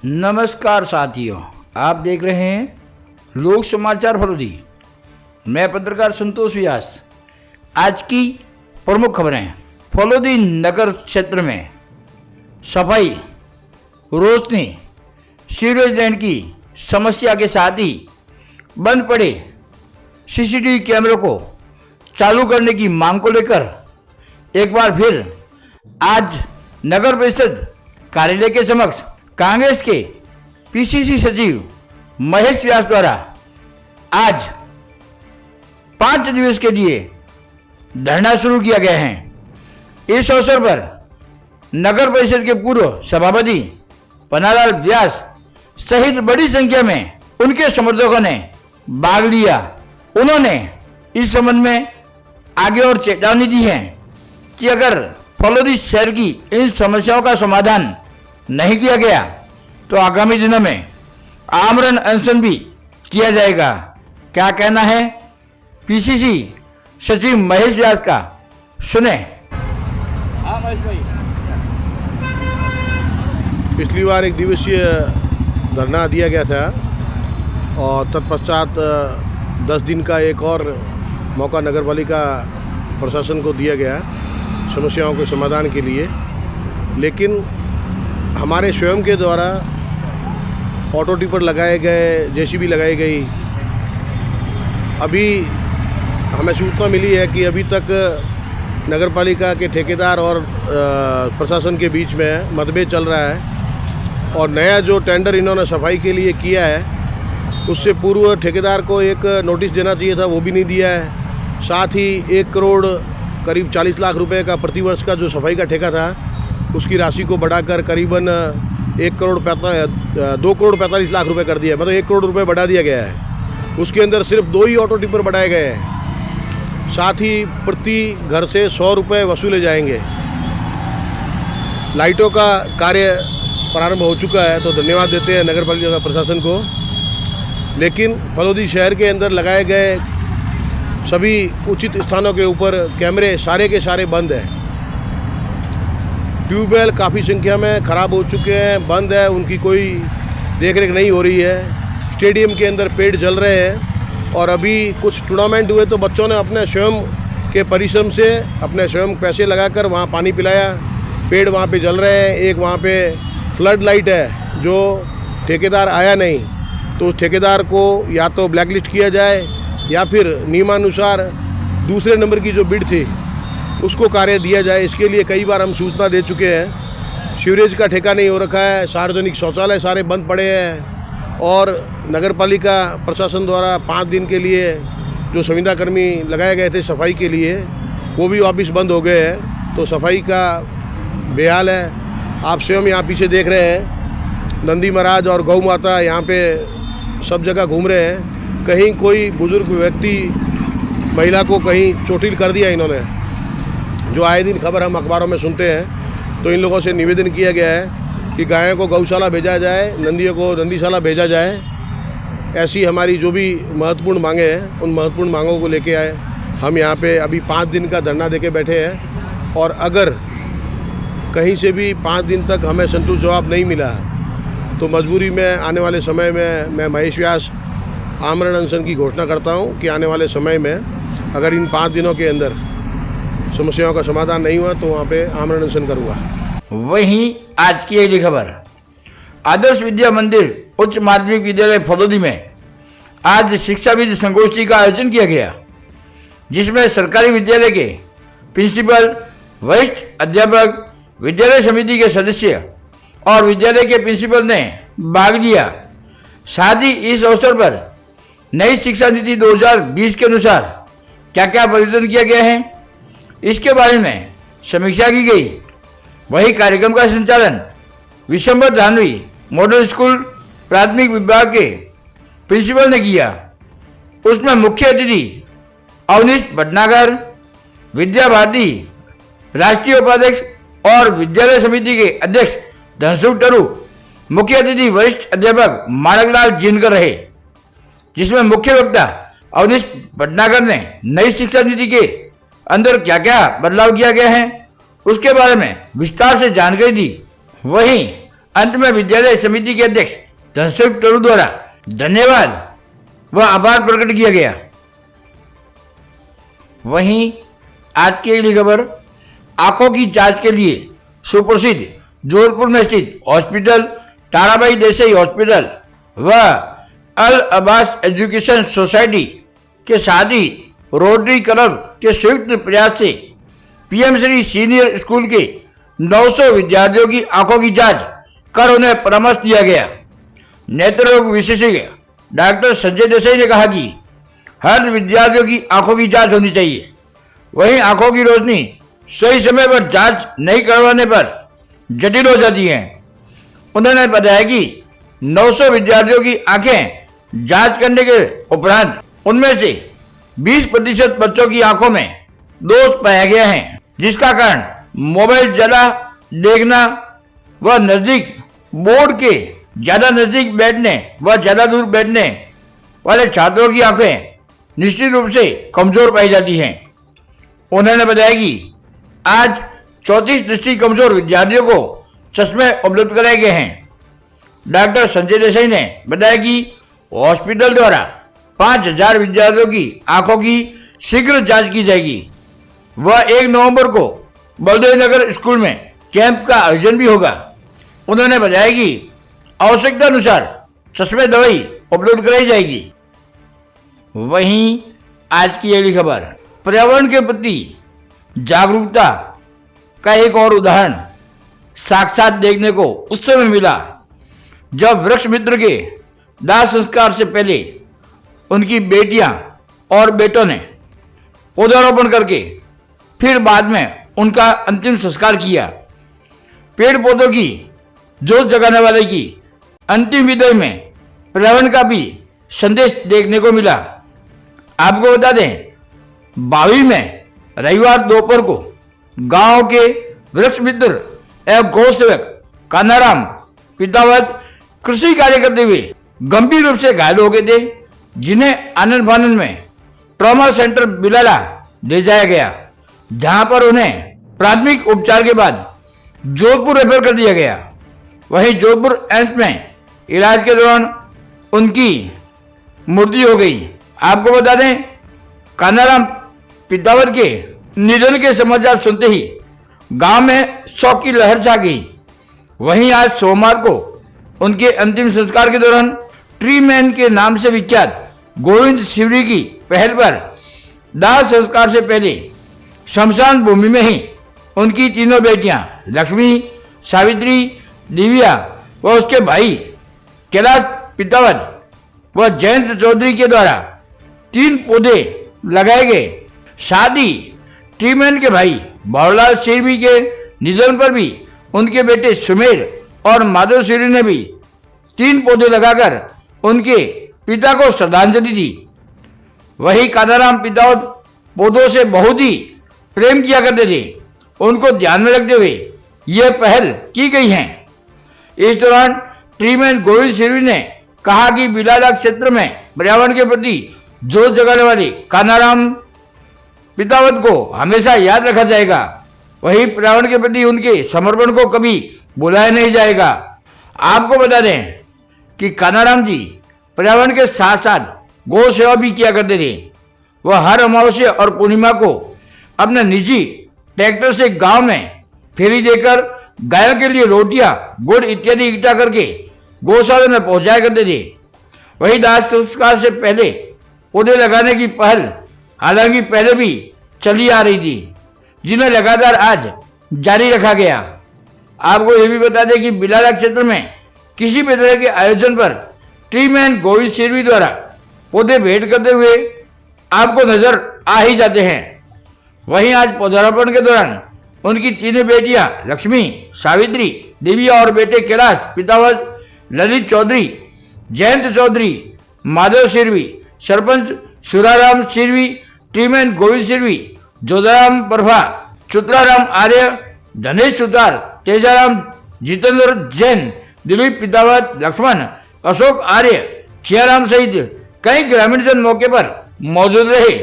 नमस्कार साथियों, आप देख रहे हैं लोक समाचार फलोदी। मैं पत्रकार संतोष व्यास। आज की प्रमुख खबरें। फलोदी नगर क्षेत्र में सफाई, रोशनी, सीवरेज लाइन की समस्या के साथ ही बंद पड़े सीसीटीवी कैमरों को चालू करने की मांग को लेकर एक बार फिर आज नगर परिषद कार्यालय के समक्ष कांग्रेस के पीसीसी सचिव महेश व्यास द्वारा आज 5 दिवस के लिए धरना शुरू किया गया है। इस अवसर पर नगर परिषद के पूर्व सभापति पन्नालाल व्यास सहित बड़ी संख्या में उनके समर्थकों ने भाग लिया। उन्होंने इस संबंध में आगे और चेतावनी दी है कि अगर फलोदी शहर की इन समस्याओं का समाधान नहीं किया गया तो आगामी दिनों में आमरण अनशन भी किया जाएगा। क्या कहना है पीसीसी सचिव महेश व्यास का, सुने। हाँ महेश भाई। पिछली बार 1 दिवसीय धरना दिया गया था और तत्पश्चात 10 दिन का एक और मौका नगरपालिका प्रशासन को दिया गया समस्याओं के समाधान के लिए, लेकिन हमारे स्वयं के द्वारा ऑटो टिपर लगाए गए, जेसीबी लगाई गई। अभी हमें सूचना मिली है कि अभी तक नगरपालिका के ठेकेदार और प्रशासन के बीच में मतभेद चल रहा है और नया जो टेंडर इन्होंने सफाई के लिए किया है उससे पूर्व ठेकेदार को एक नोटिस देना चाहिए था, वो भी नहीं दिया है। साथ ही 1 करोड़ करीब 40 लाख रुपए का प्रतिवर्ष का जो सफाई का ठेका था उसकी राशि को बढ़ाकर करीबन 2 करोड़ 45 लाख रुपए कर दिया, मतलब 1 करोड़ रुपए बढ़ा दिया गया है। उसके अंदर सिर्फ 2 ही ऑटो टिपर बढ़ाए गए हैं। साथ ही प्रति घर से 100 रुपये वसूले जाएंगे। लाइटों का कार्य प्रारंभ हो चुका है, तो धन्यवाद देते हैं नगर पालिका प्रशासन को। लेकिन फलोदी शहर के अंदर लगाए गए सभी उचित स्थानों के ऊपर कैमरे सारे के सारे बंद हैं। ट्यूबवेल काफ़ी संख्या में ख़राब हो चुके हैं, बंद है, उनकी कोई देखरेख नहीं हो रही है। स्टेडियम के अंदर पेड़ जल रहे हैं और अभी कुछ टूर्नामेंट हुए तो बच्चों ने अपने स्वयं के परिश्रम से अपने स्वयं पैसे लगाकर वहाँ पानी पिलाया, पेड़ वहाँ पे जल रहे हैं। एक वहाँ पे फ्लड लाइट है, जो ठेकेदार आया नहीं तो उस ठेकेदार को या तो ब्लैकलिस्ट किया जाए या फिर नियमानुसार दूसरे नंबर की जो बिड थी उसको कार्य दिया जाए। इसके लिए कई बार हम सूचना दे चुके हैं। सीवरेज का ठेका नहीं हो रखा है, सार्वजनिक शौचालय सारे बंद पड़े हैं और नगरपालिका प्रशासन द्वारा 5 दिन के लिए जो संविदाकर्मी लगाए गए थे सफाई के लिए वो भी वापस बंद हो गए हैं। तो सफाई का बेहाल है। आप स्वयं यहाँ पीछे देख रहे हैं, नंदी महाराज और गौ माता यहाँ पे सब जगह घूम रहे हैं। कहीं कोई बुजुर्ग व्यक्ति महिला को कहीं चोटिल कर दिया इन्होंने, जो आए दिन खबर हम अखबारों में सुनते हैं। तो इन लोगों से निवेदन किया गया है कि गायों को गौशाला भेजा जाए, नंदियों को नंदीशाला भेजा जाए। ऐसी हमारी जो भी महत्वपूर्ण मांगे हैं उन महत्वपूर्ण मांगों को लेके आए हम यहाँ पे अभी 5 दिन का धरना देके बैठे हैं। और अगर कहीं से भी 5 दिन तक हमें संतुष्ट जवाब नहीं मिला तो मजबूरी में आने वाले समय में मैं महेश व्यास आमरण अनशन की घोषणा करता हूँ कि आने वाले समय में अगर इन 5 दिनों के अंदर समस्याओं का समाधान नहीं हुआ तो वहाँ पे आमरण अनशन करूँगा। वहीं आज की अगली खबर। आदर्श विद्या मंदिर उच्च माध्यमिक विद्यालय फलोदी में आज शिक्षाविद संगोष्ठी का आयोजन किया गया, जिसमें सरकारी विद्यालय के प्रिंसिपल, वरिष्ठ अध्यापक, विद्यालय समिति के सदस्य और विद्यालय के प्रिंसिपल ने भाग लिया। साथ ही इस अवसर पर नई शिक्षा नीति 2020 के अनुसार क्या क्या परिवर्तन किया गया है इसके बारे में समीक्षा की गई। वही कार्यक्रम का संचालन विशंबर धानवी मॉडल स्कूल प्राथमिक विभाग के प्रिंसिपल ने किया। उसमें मुख्य अतिथि अवनीश भटनागर, विद्या भारती राष्ट्रीय उपाध्यक्ष और विद्यालय समिति के अध्यक्ष धनसुख टरू, मुख्य अतिथि वरिष्ठ अध्यापक माणकलाल जिनकर रहे, जिसमें मुख्य वक्ता अवनीश भटनागर ने नई शिक्षा नीति के अंदर क्या क्या बदलाव किया गया है उसके बारे में विस्तार से जानकारी दी। वहीं अंत में विद्यालय समिति के अध्यक्ष धनसुख टरू द्वारा धन्यवाद व आभार प्रकट किया गया। वहीं आज की अगली खबर, आंखों की जांच के लिए सुप्रसिद्ध जोधपुर में स्थित हॉस्पिटल ताराबाई देसाई हॉस्पिटल व अल अब्बास एजुकेशन सोसाइटी के साथ ही रोटरी क्लब के संयुक्त प्रयास से पीएम श्री सीनियर स्कूल के 900 विद्यार्थियों की आंखों की जांच कर उन्हें परामर्श दिया गया। नेत्र रोग विशेषज्ञ डॉक्टर संजय देसाई ने कहा कि हर विद्यार्थियों की आंखों की जांच होनी चाहिए। वहीं आंखों की रोशनी सही समय पर जांच नहीं करवाने पर जटिल हो जाती है। उन्होंने बताया कि 900 विद्यार्थियों की आंखें जांच करने के उपरांत उनमें से 20% बच्चों की आंखों में दोष पाया गया है, जिसका कारण मोबाइल ज्यादा देखना व नजदीक बोर्ड के ज्यादा नजदीक बैठने व ज्यादा दूर बैठने वाले छात्रों की आंखें निश्चित रूप से कमजोर पाई जाती हैं। उन्होंने बताया कि आज 34 दृष्टि कमजोर विद्यार्थियों को चश्मे उपलब्ध कराए गए हैं। डॉक्टर संजय देसाई ने बताया कि हॉस्पिटल द्वारा 5000 विद्यार्थियों की आंखों की शीघ्र जांच की जाएगी। वह 1 नवंबर को बलदेव नगर स्कूल में कैंप का आयोजन भी होगा। उन्होंने बताया कि आवश्यकता अनुसार चश्मे दवाई उपलब्ध कराई जाएगी। वहीं आज की अगली खबर, पर्यावरण के प्रति जागरूकता का एक और उदाहरण साक्षात देखने को उस समय मिला जब वृक्ष मित्र के दाह संस्कार से पहले उनकी बेटियां और बेटों ने पौधारोपण करके फिर बाद में उनका अंतिम संस्कार किया। पेड़ पौधों की जोत जगाने वाले की अंतिम विदाई में पर्यावरण का भी संदेश देखने को मिला। आपको बता दें, 22 में रविवार दोपहर को गांव के वृक्ष मित्र एवं गौ सेवक कानाराम पितावत कृषि कार्य करते हुए गंभीर रूप से घायल हो गए थे, जिन्हें आनंद फानंद में ट्रॉमा सेंटर बिलाला ले जाया गया, जहां पर उन्हें प्राथमिक उपचार के बाद जोधपुर रेफर कर दिया गया। वहीं जोधपुर एम्स में इलाज के दौरान उनकी मृत्यु हो गई। आपको बता दें, कानाराम पितावर के निधन के समाचार सुनते ही गांव में शोक की लहर छा गई। वहीं आज सोमवार को उनके अंतिम संस्कार के दौरान ट्री मैन के नाम से विख्यात गोविंद शिवरी की पहल पर दाह संस्कार से पहले शमशान भूमि में ही उनकी तीनों बेटियां लक्ष्मी, सावित्री, दिव्या व उसके भाई कैलाश पितावत व जयंत चौधरी के द्वारा 3 पौधे लगाए गए। साथ ही ट्रीमैन के भाई बाबूलाल सिरवी के निधन पर भी उनके बेटे सुमेर और माधव सिरवी ने भी 3 पौधे लगाकर उनके पिता को श्रद्धांजलि दी। वही कानाराम पितावत पौधों से बहुत ही प्रेम किया करते थे। उनको ध्यान में रखते हुए यह पहल की गई है। इस दौरान ट्रीमैन गोविंद सिरवी ने कहा कि बिलाला क्षेत्र में पर्यावरण के प्रति जोश जगाने वाले कानाराम पितावत को हमेशा याद रखा जाएगा। वही पर्यावरण के प्रति उनके समर्पण को कभी भुलाया नहीं जाएगा। आपको बता दें कि कानाराम जी पर्यावरण के साथ साथ गौ सेवा भी किया करते थे। वह हर अमावस्या और पूर्णिमा को अपने निजी ट्रैक्टर से गांव में फेरी देकर गायों के लिए रोटियां, गुड़ इत्यादि इकट्ठा करके गौशाला में पहुंचाया करते थे। वही दाह संस्कार से पहले पौधे लगाने की पहल हालांकि पहले भी चली आ रही थी, जिन्हें लगातार आज जारी रखा गया। आपको यह भी बता दें कि बिलाला क्षेत्र में किसी भी तरह के आयोजन पर ट्रीमैन गोविंद सिरवी द्वारा पौधे भेंट करते हुए आपको नजर आ ही जाते हैं। वहीं आज पौधारोपण के दौरान उनकी 3 बेटियां लक्ष्मी, सावित्री, दिव्या और बेटे कैलाश पितावत, ललित चौधरी, जयंत चौधरी, माधव सिरवी, सरपंच सुराराम सिरवी, ट्रीमैन गोविंद सिरवी, जोधाराम परफा, चुत्राराम आर्य, धनेश सुतार, तेजाराम, जितेंद्र जैन, दिलीप पितावत, लक्ष्मण, अशोक आर्य, खियाराम सहित कई ग्रामीणजन मौके पर मौजूद रहे।